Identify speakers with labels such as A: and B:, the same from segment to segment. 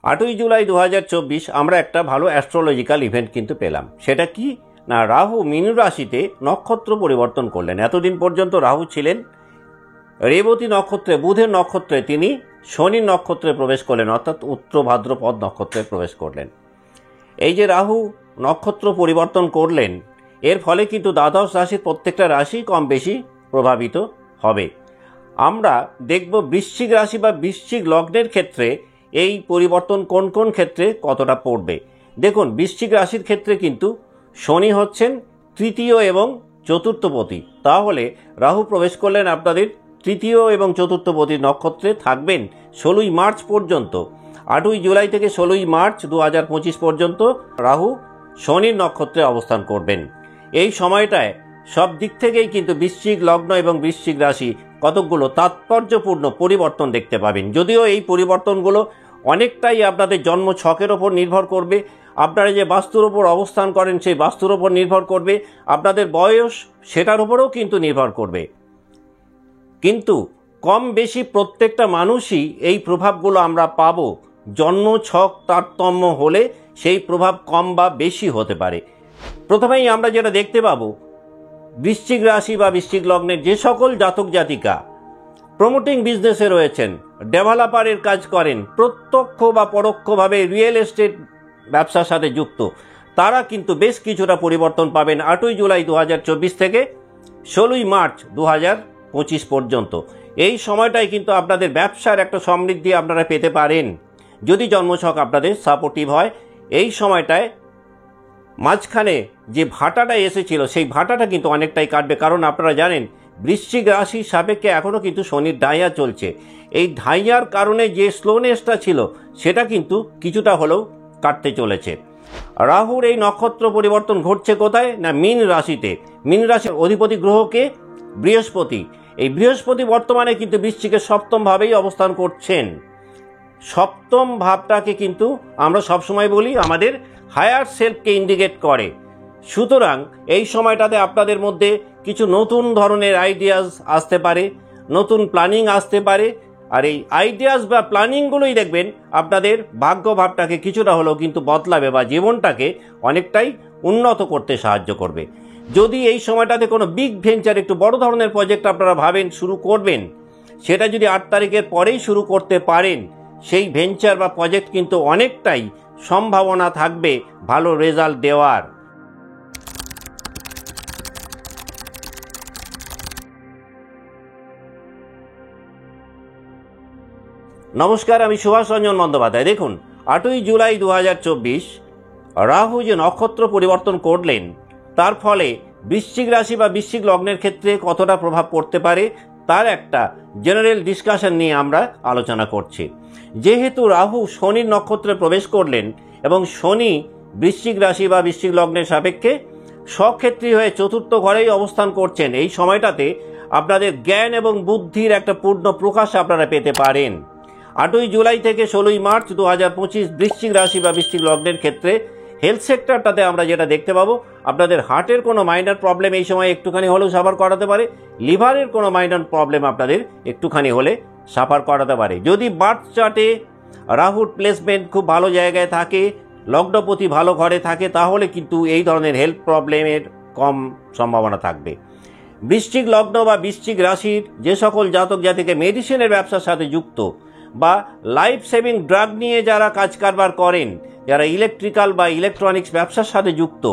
A: 8ই জুলাই 2024 আমরা একটা ভালো অ্যাস্ট্রোলজিক্যাল ইভেন্ট কিন্তু পেলাম। সেটা কি না, রাহু মীন রাশিতে নক্ষত্র পরিবর্তন করলেন। এতদিন পর্যন্ত রাহু ছিলেন রেবতী নক্ষত্রে, বুধের নক্ষত্রে, তিনি শনির নক্ষত্রে প্রবেশ করলেন, অর্থাৎ উত্তর ভাদ্রপদ নক্ষত্রে প্রবেশ করলেন। এই যে রাহু নক্ষত্র পরিবর্তন করলেন, এর ফলে কিন্তু দ্বাদশ রাশির প্রত্যেকটা রাশি কম বেশি প্রভাবিত হবে। আমরা দেখব বৃশ্চিক রাশি বা বৃশ্চিক লগ্নের ক্ষেত্রে এই পরিবর্তন কোন কোন ক্ষেত্রে কতটা পড়বে। দেখুন, বৃশ্চিক রাশির ক্ষেত্রে কিন্তু শনি হচ্ছেন তৃতীয় এবং চতুর্থপতি, তাহলে রাহু প্রবেশ করলেন আপনাদের তৃতীয় এবং চতুর্থপতি নক্ষত্রে, থাকবেন 16ই মার্চ পর্যন্ত। 8ই জুলাই থেকে 16ই মার্চ 2025 পর্যন্ত রাহু শনির নক্ষত্রে অবস্থান করবেন। এই সময়টায় সব দিক থেকেই কিন্তু বৃশ্চিক লগ্ন এবং বৃশ্চিক রাশি কতকগুলো তাৎপর্যপূর্ণ পরিবর্তন দেখতে পাবেন। যদিও এই পরিবর্তনগুলো অনেকটাই আপনাদের জন্ম ছকের ওপর নির্ভর করবে, আপনারা যে বাস্তুর ওপর অবস্থান করেন সেই বাস্তুর ওপর নির্ভর করবে, আপনাদের বয়স সেটার উপরেও কিন্তু নির্ভর করবে। কিন্তু কম বেশি প্রত্যেকটা মানুষই এই প্রভাবগুলো আমরা পাব। জন্ম ছক তারতম্য হলে সেই প্রভাব কম বা বেশি হতে পারে। প্রথমেই আমরা যেটা দেখতে পাবো, বৃশ্চিক রাশি বা বৃশ্চিক লগ্নের যে সকল জাতক জাতিকা প্রমোটিং বিজনেসে রয়েছেন, ডেভেলপারের কাজ করেন, প্রত্যক্ষ বা পরোক্ষভাবে রিয়েল এস্টেট ব্যবসার সাথে যুক্ত, তারা কিন্তু বেশ কিছুটা পরিবর্তন পাবেন 8ই জুলাই 2024 থেকে 16ই মার্চ 2025 পর্যন্ত। এই সময়টাই কিন্তু আপনাদের ব্যবসার একটা সমৃদ্ধি আপনারা পেতে পারেন, যদি জন্মছক আপনাদের সাপোর্টিভ হয়। এই সময়টায় মাঝখানে যে ভাটাটা এসেছিল সেই ভাটাটা কিন্তু অনেকটাই কাটবে, কারণ আপনারা জানেন বৃশ্চিক রাশির সাপেক্ষে এখনও কিন্তু শনির ঢাইয়া চলছে। এই ঢাইয়ার কারণে যে স্লোনেসটা ছিল সেটা কিন্তু কিছুটা হলেও কাটতে চলেছে। রাহুর এই নক্ষত্র পরিবর্তন ঘটছে কোথায় না, মীন রাশিতে। মীন রাশির অধিপতি গ্রহকে বৃহস্পতি, এই বৃহস্পতি বর্তমানে কিন্তু বৃশ্চিকের সপ্তম ভাবেই অবস্থান করছেন। সপ্তম ভাবটাকে কিন্তু আমরা সবসময় বলি আমাদের হায়ার সেলফকে ইন্ডিকেট করে। সুতরাং এই সময়টাতে আপনাদের মধ্যে কিছু নতুন ধরনের আইডিয়াস আসতে পারে, নতুন প্ল্যানিং আসতে পারে, আর এই আইডিয়াস বা প্ল্যানিংগুলোই দেখবেন আপনাদের ভাগ্য ভাবটাকে কিছুটা হলেও কিন্তু বদলাবে বা জীবনটাকে অনেকটাই উন্নত করতে সাহায্য করবে। যদি এই সময়টাতে কোনো বিগ ভেঞ্চার, একটু বড় ধরনের প্রজেক্ট আপনারা ভাবেন শুরু করবেন, সেটা যদি 8 তারিখের পরেই শুরু করতে পারেন, সেই ভেঞ্চার বা প্রজেক্ট কিন্তু অনেকটাই সম্ভাবনা থাকবে ভালো রেজাল্ট দেওয়ার। নমস্কার, আমি সুভাষ রঞ্জন বন্দ্যোপাধ্যায়। দেখুন, 8ই জুলাই 2024 রাহু যে নক্ষত্র পরিবর্তন করলেন, তার ফলে বৃশ্চিক রাশি বা বৃশ্চিক লগ্নের ক্ষেত্রে কতটা প্রভাব পড়তে পারে তার একটা জেনারেল ডিসকাশন নিয়ে আমরা আলোচনা করছি। যেহেতু রাহু শনির নক্ষত্রে প্রবেশ করলেন এবং শনি বৃশ্চিক রাশি বা বৃশ্চিক লগ্নের সাপেক্ষে স্বক্ষেত্রী হয়ে চতুর্থ ঘরেই অবস্থান করছেন, এই সময়টাতে আপনাদের জ্ঞান এবং বুদ্ধির একটা পূর্ণ প্রকাশ আপনারা পেতে পারেন। 8ই জুলাই থেকে 16ই মার্চ 2025 বৃশ্চিক রাশি বা বৃশ্চিক লগ্নের ক্ষেত্রে হেলথ সেক্টরটাতে আমরা যেটা দেখতে পাবো, আপনাদের হার্টের কোনো মাইনর প্রবলেম এই সময় একটুখানি হলেও সাফার করাতে পারে, লিভারের কোনো মাইনর প্রবলেম আপনাদের একটুখানি হলে সাফার করাতে পারে। যদি বার্থ চার্টে রাহুর প্লেসমেন্ট খুব ভালো জায়গায় থাকে, লগ্নপতি ভালো ঘরে থাকে, তাহলে কিন্তু এই ধরনের হেলথ প্রবলেমের কম সম্ভাবনা থাকবে। বৃশ্চিক লগ্ন বা বৃশ্চিক রাশির যে সকল জাতক জাতিকে মেডিসিনের ব্যবসার সাথে যুক্ত বা লাইফ সেভিং ড্রাগ নিয়ে যারা কাজ কারবার করেন, যারা ইলেকট্রিক্যাল বা ইলেকট্রনিক্স ব্যবসার সাথে যুক্ত,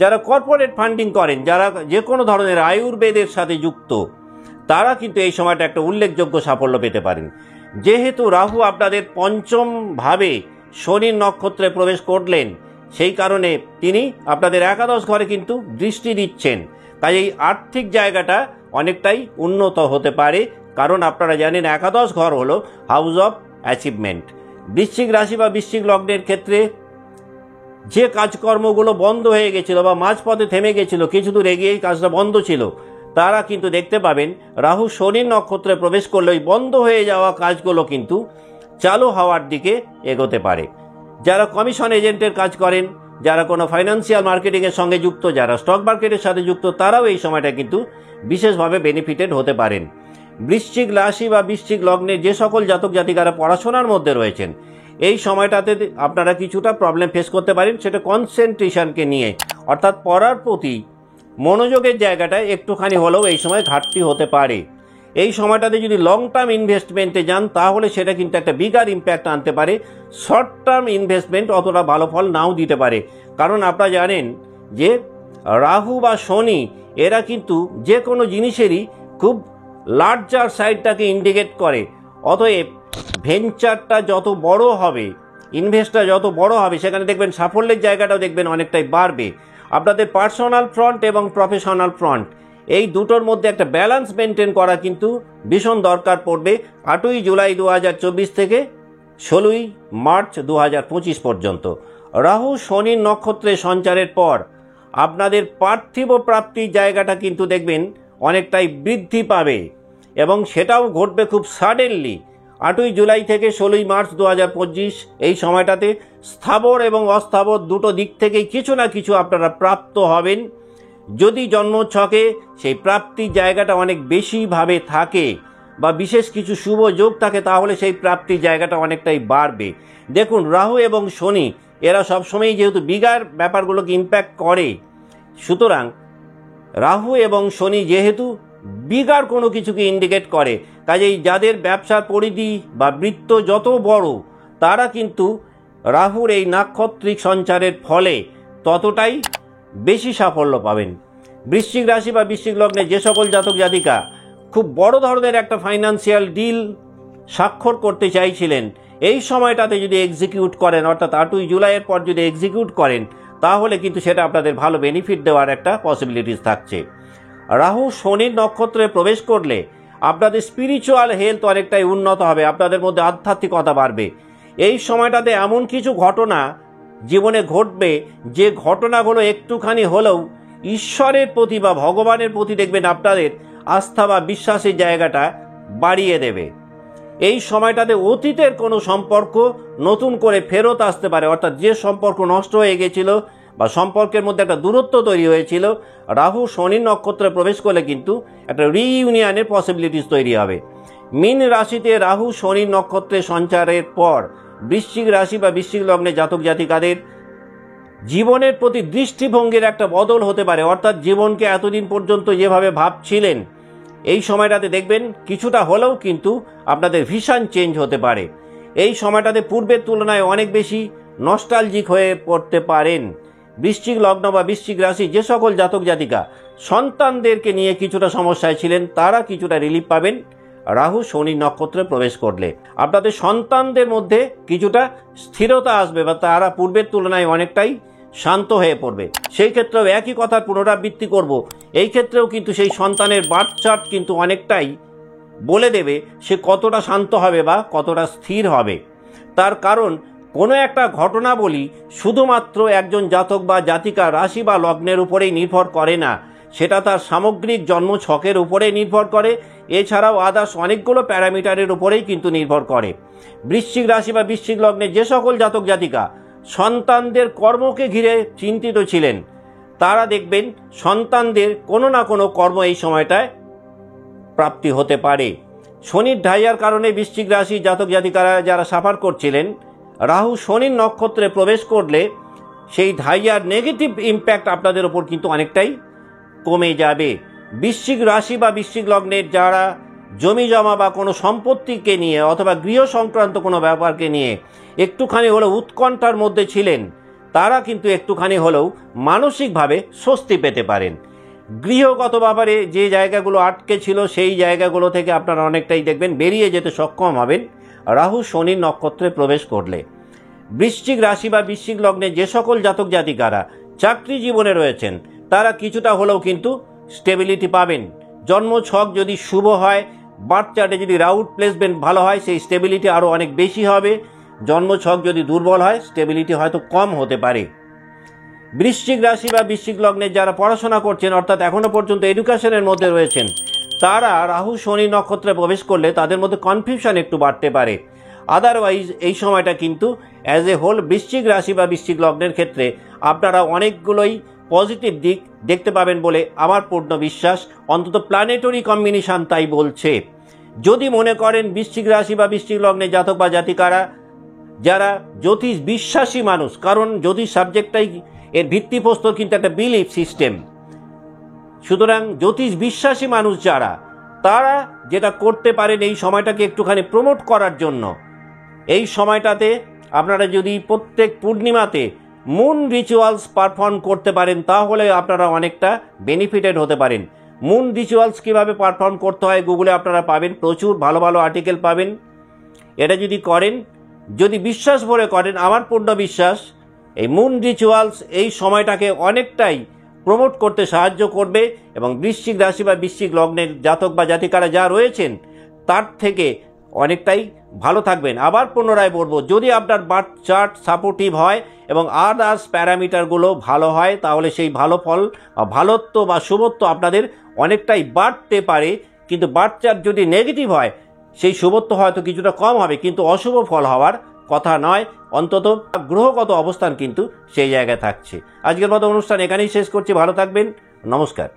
A: যারা কর্পোরেট ফান্ডিং করেন, যারা যে কোনো ধরনের আয়ুর্বেদের সাথে যুক্ত, তারা কিন্তু এই সময়টা একটা উল্লেখযোগ্য সাফল্য পেতে পারেন। যেহেতু রাহু আপনাদের পঞ্চম ভাবে শনির নক্ষত্রে প্রবেশ করলেন, সেই কারণে তিনি আপনাদের একাদশ ঘরে কিন্তু দৃষ্টি দিচ্ছেন, তাই এই আর্থিক জায়গাটা অনেকটাই উন্নত হতে পারে, কারণ আপনারা জানেন একাদশ ঘর হলো হাউস অফ অ্যাচিভমেন্ট। বৃশ্চিক রাশি বা বৃশ্চিক লগ্নের ক্ষেত্রে যে কাজকর্মগুলো বন্ধ হয়ে গেছিল বা মাঝপথে থেমে গেছিল, কিছু দূর এগিয়েই কাজটা বন্ধ ছিল, তারা কিন্তু দেখতে পাবেন রাহু শনির নক্ষত্রে প্রবেশ করলে ওই বন্ধ হয়ে যাওয়া কাজগুলো কিন্তু চালু হওয়ার দিকে এগোতে পারে। যারা কমিশন এজেন্টের কাজ করেন, যারা কোনো ফাইন্যান্সিয়াল মার্কেটিংয়ের সঙ্গে যুক্ত, যারা স্টক মার্কেটের সাথে যুক্ত, তারাও এই সময়টা কিন্তু বিশেষভাবে বেনিফিটেড হতে পারেন। বৃশ্চিক রাশি বা বৃশ্চিক লগ্নে যে সকল জাতক জাতিকারা পড়াশোনার মধ্যে রয়েছেন, এই সময়টাতে আপনারা কিছুটা প্রবলেম ফেস করতে পারেন, সেটা কনসেন্ট্রেশনকে নিয়ে, অর্থাৎ পড়ার প্রতি মনোযোগের জায়গাটা একটুখানি হলেও এই সময় ঘাটতি হতে পারে। এই সময়টাতে যদি লং টার্ম ইনভেস্টমেন্টে যান তাহলে সেটা কিন্তু একটা বিগার ইম্প্যাক্ট আনতে পারে। শর্ট টার্ম ইনভেস্টমেন্ট অতটা ভালো ফল নাও দিতে পারে, কারণ আপনারা জানেন যে রাহু বা শনি এরা কিন্তু যে কোনো জিনিসেরই খুব লার্জার সাইডটাকে ইন্ডিকেট করে। অতএব ভেঞ্চারটা যত বড় হবে, ইনভেস্টটা যত বড় হবে, সেখানে দেখবেন সাফল্যের জায়গাটাও দেখবেন অনেকটাই বাড়বে। আপনাদের পার্সোনাল ফ্রন্ট এবং প্রফেশনাল ফ্রন্ট এই দুটোর মধ্যে একটা ব্যালেন্স মেনটেন করা কিন্তু ভীষণ দরকার পড়বে 8ই জুলাই 2024 থেকে 16ই মার্চ 2025 পর্যন্ত। রাহু শনির নক্ষত্রে সঞ্চারের পর আপনাদের পার্থিব প্রাপ্তির জায়গাটা কিন্তু দেখবেন অনেকটাই বৃদ্ধি পাবে, এবং সেটাও ঘটবে খুব সাডেনলি। 8ই জুলাই থেকে 16ই মার্চ 2025 এই সময়টাতে স্থাবর এবং অস্থাবর দুটো দিক থেকেই কিছু না কিছু আপনারা প্রাপ্ত হবেন। যদি জন্মছকে সেই প্রাপ্তির জায়গাটা অনেক বেশিভাবে থাকে বা বিশেষ কিছু শুভ যোগ থাকে, তাহলে সেই প্রাপ্তির জায়গাটা অনেকটাই বাড়বে। দেখুন, রাহু এবং শনি এরা সবসময়ই যেহেতু বিগার ব্যাপারগুলোকে ইম্প্যাক্ট করে, সুতরাং রাহু এবং শনি যেহেতু বিগার কোনো কিছুকে ইন্ডিকেট করে, কাজেই যাদের ব্যবসার পরিধি বা বৃত্ত যত বড়, তারা কিন্তু রাহুর এই নাক্ষত্রিক সঞ্চারের ফলে ততটাই বেশি সাফল্য পাবেন। বৃশ্চিক রাশি বা বৃশ্চিক লগ্নে যে সকল জাতক জাতিকা খুব বড় ধরনের একটা ফাইন্যান্সিয়াল ডিল স্বাক্ষর করতে চাইছিলেন, এই সময়টাতে যদি এক্সিকিউট করেন, অর্থাৎ 8ই জুলাইয়ের পর যদি এক্সিকিউট করেন, তাহলে কিন্তু সেটা আপনাদের ভালো বেনিফিট দেওয়ার একটা পসিবিলিটিস থাকছে। রাহু শনির নক্ষত্রে প্রবেশ করলে আপনাদের স্পিরিচুয়াল হেলথ অনেকটাই উন্নত হবে, আপনাদের মধ্যে আধ্যাত্মিকতা বাড়বে। এই সময়টাতে এমন কিছু ঘটনা জীবনে ঘটবে যে ঘটনাগুলো একটুখানি হলেও ঈশ্বরের প্রতি বা ভগবানের প্রতি দেখবেন আপনাদের আস্থা বা বিশ্বাসের জায়গাটা বাড়িয়ে দেবে। এই সময়টাতে অতীতের কোনো সম্পর্ক নতুন করে ফেরত আসতে পারে, অর্থাৎ যে সম্পর্ক নষ্ট হয়ে গেছিল বা সম্পর্কের মধ্যে একটা দূরত্ব তৈরি হয়েছিল, রাহু শনির নক্ষত্রে প্রবেশ করলে কিন্তু একটা রিইউনিয়নের পসিবিলিটিস তৈরি হবে। মীন রাশিতে রাহু শনির নক্ষত্রে সঞ্চারের পর বৃশ্চিক রাশি বা বৃশ্চিক লগ্নে জাতক জাতিকাদের জীবনের প্রতি দৃষ্টিভঙ্গির একটা বদল হতে পারে, অর্থাৎ জীবনকে এতদিন পর্যন্ত যেভাবে ভাবছিলেন, এই সময়টাতে দেখবেন কিছুটা হলেও কিন্তু আপনাদের ভিশন চেঞ্জ হতে পারে। এই সময়টাতে পূর্বের তুলনায় অনেক বেশি নস্টালজিক হয়ে পড়তে পারেন। বৃশ্চিক লগ্ন বা বৃশ্চিক রাশি যে সকল জাতক জাতিকা সন্তানদেরকে নিয়ে কিছুটা সমস্যায় ছিলেন, তারা কিছুটা রিলিফ পাবেন রাহু শনি নক্ষত্রে প্রবেশ করলে। আপনাদের সন্তানদের মধ্যে কিছুটা স্থিরতা আসবে বা তারা পূর্বের তুলনায় অনেকটাই শান্ত হয়ে পড়বে। সেই ক্ষেত্রেও একই কথার পুনরাবৃত্তি করব, এই ক্ষেত্রেও কিন্তু সেই সন্তানের বার্থ চার্ট কিন্তু অনেকটাই বলে দেবে সে কতটা শান্ত হবে বা কতটা স্থির হবে। তার কারণ কোনো একটা ঘটনাবলী শুধুমাত্র একজন জাতক বা জাতিকা রাশি বা লগ্নের উপরেই নির্ভর করে না, সেটা তার সামগ্রিক জন্ম ছকের উপরেই নির্ভর করে, এছাড়াও আদার্স অনেকগুলো প্যারামিটারের উপরেই কিন্তু নির্ভর করে। বৃশ্চিক রাশি বা বৃশ্চিক লগ্নে যে সকল জাতক জাতিকা সন্তানদের কর্মকে ঘিরে চিন্তিত ছিলেন, তারা দেখবেন সন্তানদের কোনো না কোনো কর্ম এই সময়টায় প্রাপ্তি হতে পারে। শনির ঢাইয়ার কারণে বৃশ্চিক রাশি জাতক জাতিকারা যারা সাফার করছিলেন, রাহু শনির নক্ষত্রে প্রবেশ করলে সেই ঢাইয়ার নেগেটিভ ইম্প্যাক্ট আপনাদের ওপর কিন্তু অনেকটাই কমে যাবে। বৃশ্চিক রাশি বা বৃশ্চিক লগ্নের যারা জমি জমা বা কোনো সম্পত্তিকে নিয়ে অথবা গৃহ সংক্রান্ত কোনো ব্যাপারকে নিয়ে একটুখানি হলেও উৎকণ্ঠার মধ্যে ছিলেন, তারা কিন্তু একটুখানি হলেও মানসিকভাবে স্বস্তি পেতে পারেন। গৃহগত ব্যাপারে যে জায়গাগুলো আটকে ছিল, সেই জায়গাগুলো থেকে আপনারা অনেকটাই দেখবেন বেরিয়ে যেতে সক্ষম হবেন রাহু শনির নক্ষত্রে প্রবেশ করলে। বৃশ্চিক রাশি বা বৃশ্চিক লগ্নে যে সকল জাতক জাতিকারা চাকরি জীবনে রয়েছেন, তারা কিছুটা হলেও কিন্তু স্টেবিলিটি পাবেন। জন্ম ছক যদি শুভ হয়, বার্থ চার্টে যদি রাউট প্লেসমেন্ট ভালো হয়, সেই স্টেবিলিটি আরও অনেক বেশি হবে। জন্ম ছক যদি দুর্বল হয়, স্টেবিলিটি হয়তো কম হতে পারে। বৃশ্চিক রাশি বা বৃশ্চিক লগ্নে যারা পড়াশোনা করছেন, অর্থাৎ এখনো পর্যন্ত এডুকেশনের মধ্যে রয়েছেন, তারা রাহু শনি নক্ষত্রে প্রবেশ করলে তাদের মধ্যে কনফিউশন একটু বাড়তে পারে। আদারওয়াইজ এই সময়টা কিন্তু অ্যাজ এ হোল বৃশ্চিক রাশি বা বৃশ্চিক লগ্নের ক্ষেত্রে আপনারা অনেকগুলোই পজিটিভ দিক দেখতে পাবেন বলে আমার পূর্ণ বিশ্বাস, অন্তত প্ল্যানেটরি কম্বিনেশন তাই বলছে। যদি মনে করেন বৃশ্চিক রাশি বা বৃশ্চিক লগ্নে জাতক বা জাতিকারা যারা জ্যোতিষ বিশ্বাসী মানুষ, কারণ জ্যোতিষ সাবজেক্টটাই এর ভিত্তিপ্রস্তর কিন্তু একটা বিলিফ সিস্টেম। সুতরাং জ্যোতিষ বিশ্বাসী মানুষ যারা, তারা যেটা করতে পারেন এই সময়টাকে একটুখানি প্রমোট করার জন্য, এই সময়টাতে আপনারা যদি প্রত্যেক পূর্ণিমাতে মুন রিচুয়ালস পারফর্ম করতে পারেন তাহলে আপনারা অনেকটা বেনিফিটেড হতে পারেন। মুন রিচুয়ালস কীভাবে পারফর্ম করতে হয় গুগলে আপনারা পাবেন, প্রচুর ভালো ভালো আর্টিকেল পাবেন। এটা যদি করেন, যদি বিশ্বাস ভরে করেন, আমার পূর্ণ বিশ্বাস এই মুন রিচুয়ালস এই সময়টাকে অনেকটাই প্রমোট করতে সাহায্য করবে এবং বৃশ্চিক রাশি বা বৃশ্চিক লগ্নের জাতক বা জাতিকারা যা রয়েছেন তার থেকে অনেকটাই ভালো থাকবেন। আবার পুনরায় বলবো, যদি আপনার বার্থ চার্ট সাপোর্টিভ হয় এবং আদার্স প্যারামিটারগুলো ভালো হয় তাহলে সেই ভালো ফল বা ভালোত্ব বা শুভত্ব আপনাদের অনেকটাই বাড়তে পারে। কিন্তু বার্থ চার্ট যদি নেগেটিভ হয় সেই শুভত্ব হয়তো কিছুটা কম হবে, কিন্তু অশুভ ফল হওয়ার কথা নয়, অন্তত গ্রহগত অবস্থান কিন্তু সেই জায়গায় থাকছে। আজকের মতো অনুষ্ঠান এখানেই শেষ করছি। ভালো থাকবেন, নমস্কার।